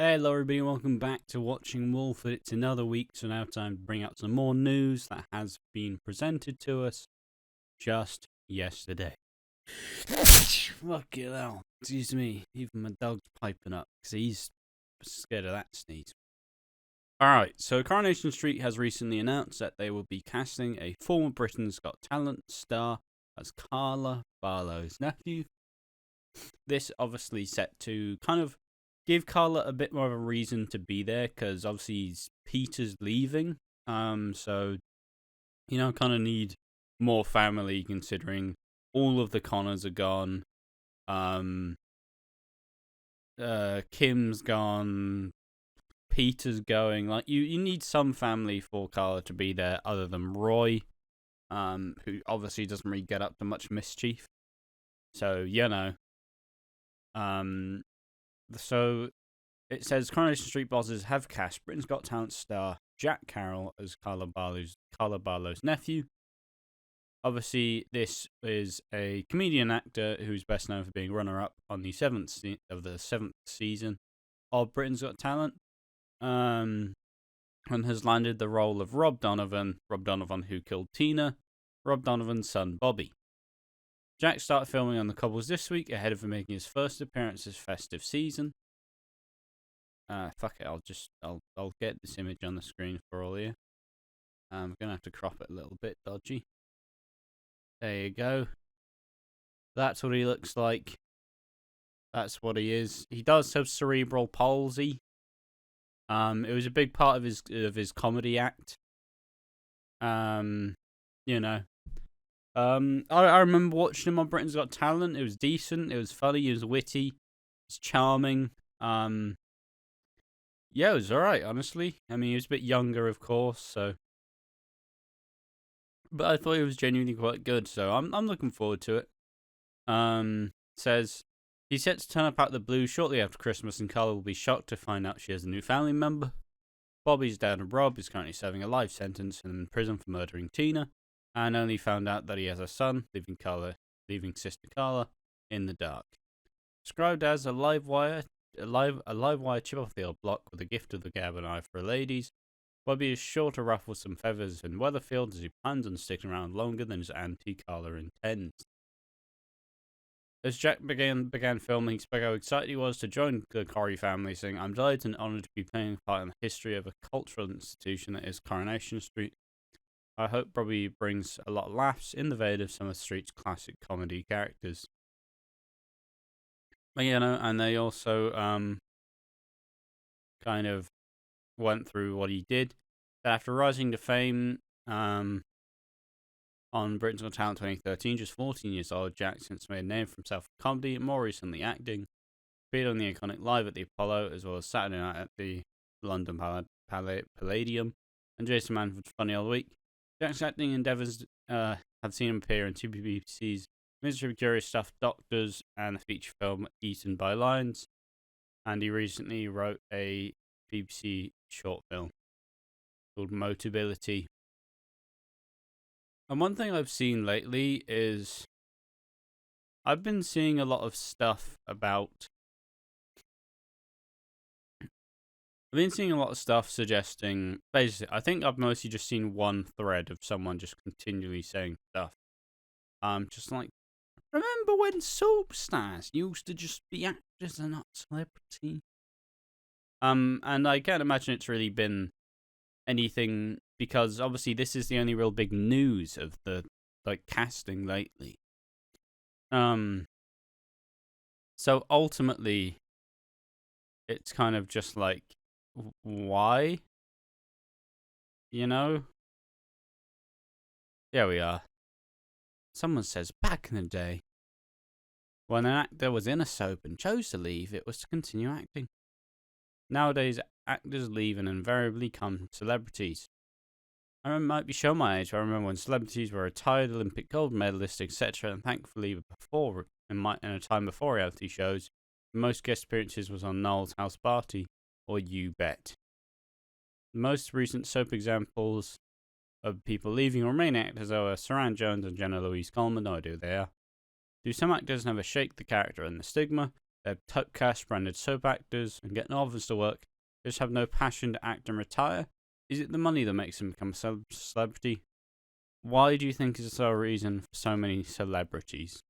Hello everybody and welcome back to Watching Walford. It's another week, so now time to bring out some more news that has been presented to us just yesterday. Fucking hell. Excuse me, even my dog's piping up because he's scared of that sneeze. Alright, so Coronation Street has recently announced that they will be casting a former Britain's Got Talent star as Carla, Barlow's nephew. This obviously set to kind of give Carla a bit more of a reason to be there, because obviously Peter's leaving. So, kind of need more family, considering all of the Connors are gone. Kim's gone. Peter's going. Like, you need some family for Carla to be there, other than Roy, who obviously doesn't really get up to much mischief. So, So it says Coronation Street bosses have cast Britain's Got Talent star Jack Carroll as Carla Barlow's nephew. Obviously, this is a comedian actor who's best known for being runner-up on the seventh season of Britain's Got Talent, and has landed the role of Rob Donovan who killed Tina, Rob Donovan's son Bobby. Jack started filming on the cobbles this week ahead of him making his first appearance this festive season. Fuck it, I'll get this image on the screen for all of you. I'm gonna have to crop it a little bit dodgy. There you go. That's what he looks like. That's what he is. He does have cerebral palsy. It was a big part of his comedy act. I remember watching him on Britain's Got Talent. It was decent. It was funny. It was witty. It was charming. Yeah, it was alright, honestly. I mean, he was a bit younger, of course, so. But I thought it was genuinely quite good, so I'm looking forward to it. Says he's set to turn up out of the blue shortly after Christmas, and Carla will be shocked to find out she has a new family member. Bobby's dad, Rob, is currently serving a life sentence in prison for murdering Tina, and only found out that he has a son, leaving sister Carla in the dark. Described as a live wire chip off the old block with a gift of the gab and eye for ladies, Bobby is sure to ruffle some feathers in Weatherfield as he plans on sticking around longer than his auntie Carla intends. As Jack began filming, he spoke how excited he was to join the Corrie family, saying, "I'm delighted and honoured to be playing a part in the history of a cultural institution that is Coronation Street. I hope Bobby brings a lot of laughs in the vein of some of the Street's classic comedy characters." But, and they also kind of went through what he did. After rising to fame on Britain's Got Talent 2013, just 14 years old, Jack since made a name for himself in comedy and more recently acting. Appeared on the iconic Live at the Apollo, as well as Saturday Night at the London Palladium, and Jason Manford's Funny All Week. Jack's acting endeavours have seen him appear in two BBC's Mystery Curious Stuff Doctors and the feature film Eaten by Lions, and he recently wrote a BBC short film called Motability. And one thing I've seen lately is I've been seeing a lot of stuff suggesting, basically, I think I've mostly just seen one thread of someone just continually saying stuff. Just like, remember when soap stars used to just be actors and not celebrity? And I can't imagine it's really been anything, because obviously this is the only real big news of the casting lately. So ultimately, it's kind of just like, why? Here we are. Someone says, back in the day, when an actor was in a soap and chose to leave, it was to continue acting. Nowadays, actors leave and invariably become celebrities. I might be showing my age, but I remember when celebrities were retired Olympic gold medalists, etc., and thankfully in a time before reality shows, most guest appearances was on Noel's House Party or You Bet. The most recent soap examples of people leaving or remaining actors are Saran Jones and Jenna Louise Coleman. No idea who they are. Do some actors never shake the character and the stigma? They're typecast, branded soap actors, and get novels to work. Just have no passion to act and retire. Is it the money that makes them become a celebrity? Why do you think is the reason for so many celebrities?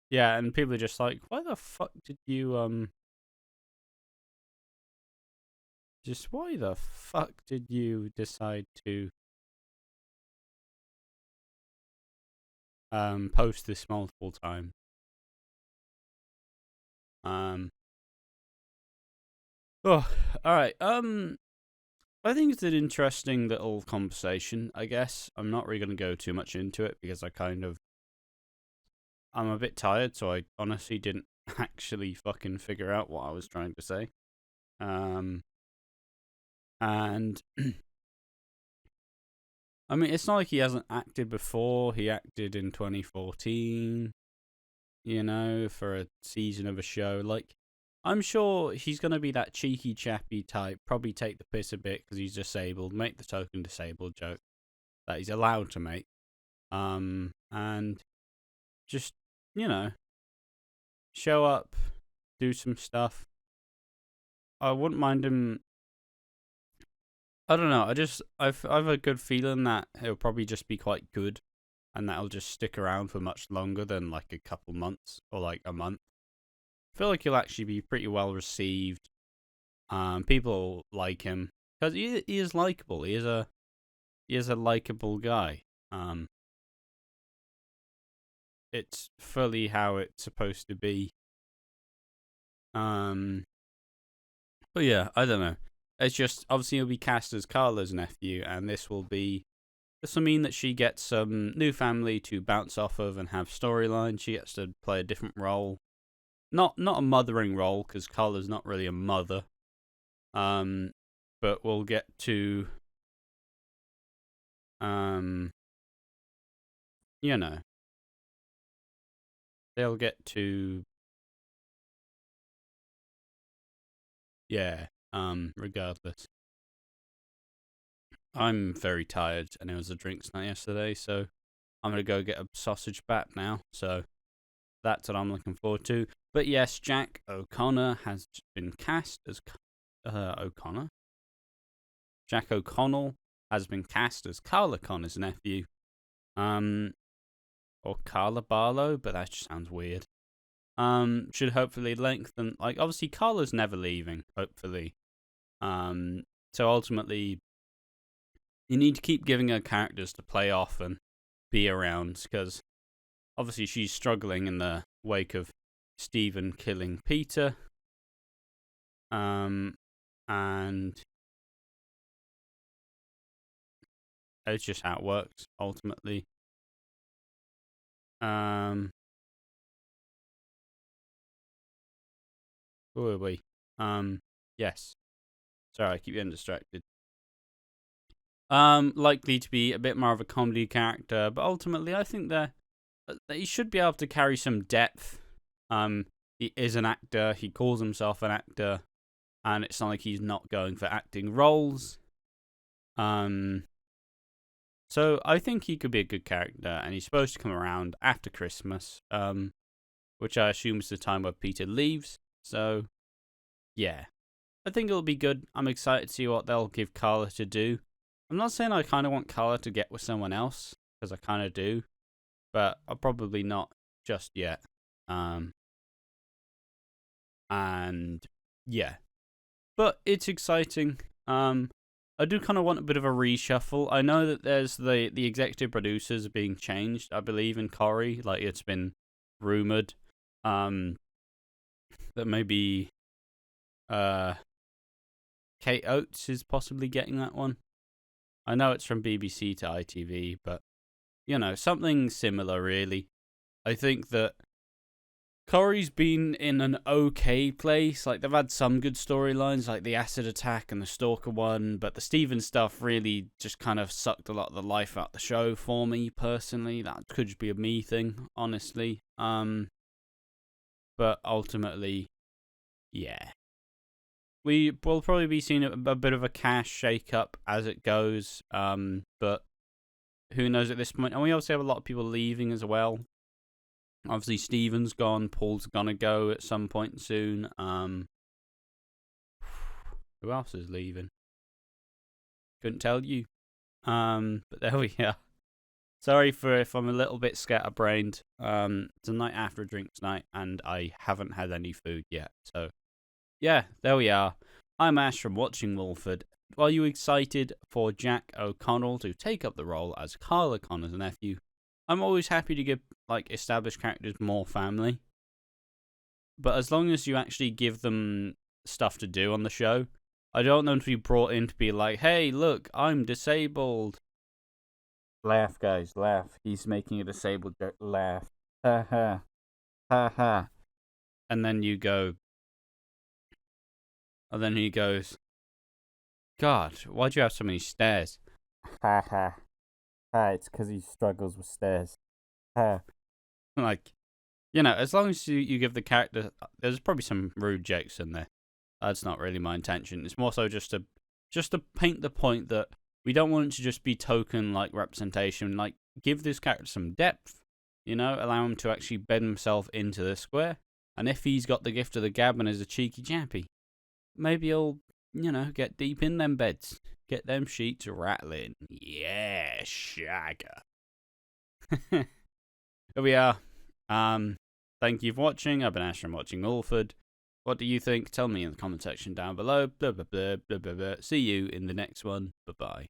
Yeah, and people are just like, why the fuck did you, just why the fuck did you decide to, post this multiple times? Oh, alright, I think it's an interesting little conversation, I guess. I'm not really going to go too much into it because I'm a bit tired, so I honestly didn't actually fucking figure out what I was trying to say. And I mean, it's not like he hasn't acted before. He acted in 2014, for a season of a show. Like, I'm sure he's going to be that cheeky chappy type, probably take the piss a bit because he's disabled, make the token disabled joke that he's allowed to make. And just, show up, do some stuff. I wouldn't mind him. I don't know. I've a good feeling that he'll probably just be quite good, and that'll just stick around for much longer than like a couple months or like a month. I feel like he'll actually be pretty well received. People like him because he is likable. He is a likable guy. It's fully how it's supposed to be. But yeah, I don't know. It's just obviously he'll be cast as Carla's nephew, and this will mean that she gets some new family to bounce off of and have storyline. She gets to play a different role, not a mothering role because Carla's not really a mother. But we'll get to, they'll get to, yeah. Regardless. I'm very tired, and it was a drinks night yesterday, so I'm going to go get a sausage bat now, so that's what I'm looking forward to. But yes, Jack O'Connor has been cast as O'Connor? Jack O'Connell has been cast as Carla Connor's nephew. Or Carla Barlow, but that just sounds weird. Should hopefully lengthen, like, obviously Carla's never leaving, hopefully. So ultimately, you need to keep giving her characters to play off and be around, because obviously she's struggling in the wake of Stephen killing Peter. And it's just how it works, ultimately. Who are we? Yes. Sorry, I keep getting distracted. Likely to be a bit more of a comedy character, but ultimately I think that he should be able to carry some depth. He is an actor. He calls himself an actor, and it's not like he's not going for acting roles. So I think he could be a good character, and he's supposed to come around after Christmas, which I assume is the time where Peter leaves. So, yeah. I think it'll be good. I'm excited to see what they'll give Carla to do. I'm not saying I kind of want Carla to get with someone else, because I kind of do, but I'll probably not just yet. And, yeah. But it's exciting. I do kind of want a bit of a reshuffle. I know that there's the executive producers are being changed, I believe, in Corrie. Like, it's been rumored that maybe Kate Oates is possibly getting that one. I know it's from BBC to ITV, but, something similar, really. I think that Corrie's been in an okay place. Like, they've had some good storylines, like the acid attack and the stalker one, but the Stephen stuff really just kind of sucked a lot of the life out of the show for me, personally. That could just be a me thing, honestly. But ultimately, yeah. We will probably be seeing a bit of a cash shake-up as it goes, but who knows at this point. And we also have a lot of people leaving as well. Obviously, Stephen's gone. Paul's gonna go at some point soon. Who else is leaving? Couldn't tell you. But there we are. Sorry if I'm a little bit scatterbrained. It's a night after drinks night, and I haven't had any food yet. So, yeah, there we are. I'm Ash from Watching Walford. Are you excited for Jack O'Connell to take up the role as Carla Connor's nephew? I'm always happy to give established characters more family, but as long as you actually give them stuff to do on the show, I don't want them to be brought in to be like, "Hey, look, I'm disabled." Laugh, guys, laugh. He's making a disabled joke. Laugh. Ha ha. Ha ha. And then you go. And then he goes, "God, why'd you have so many stairs?" Ha ha. Ha, it's because he struggles with stairs. Ha. Like, as long as you give the character. There's probably some rude jokes in there. That's not really my intention. It's more so just to paint the point that we don't want it to just be token representation. Like, give this character some depth, allow him to actually bed himself into the square. And if he's got the gift of the gab and is a cheeky chappy, maybe he'll, get deep in them beds. Get them sheets rattling. Yeah, shagger. Here we are. Thank you for watching. I've been Ash from Watching Walford. What do you think? Tell me in the comment section down below. Blah, blah, blah, blah, blah, blah. See you in the next one. Bye-bye.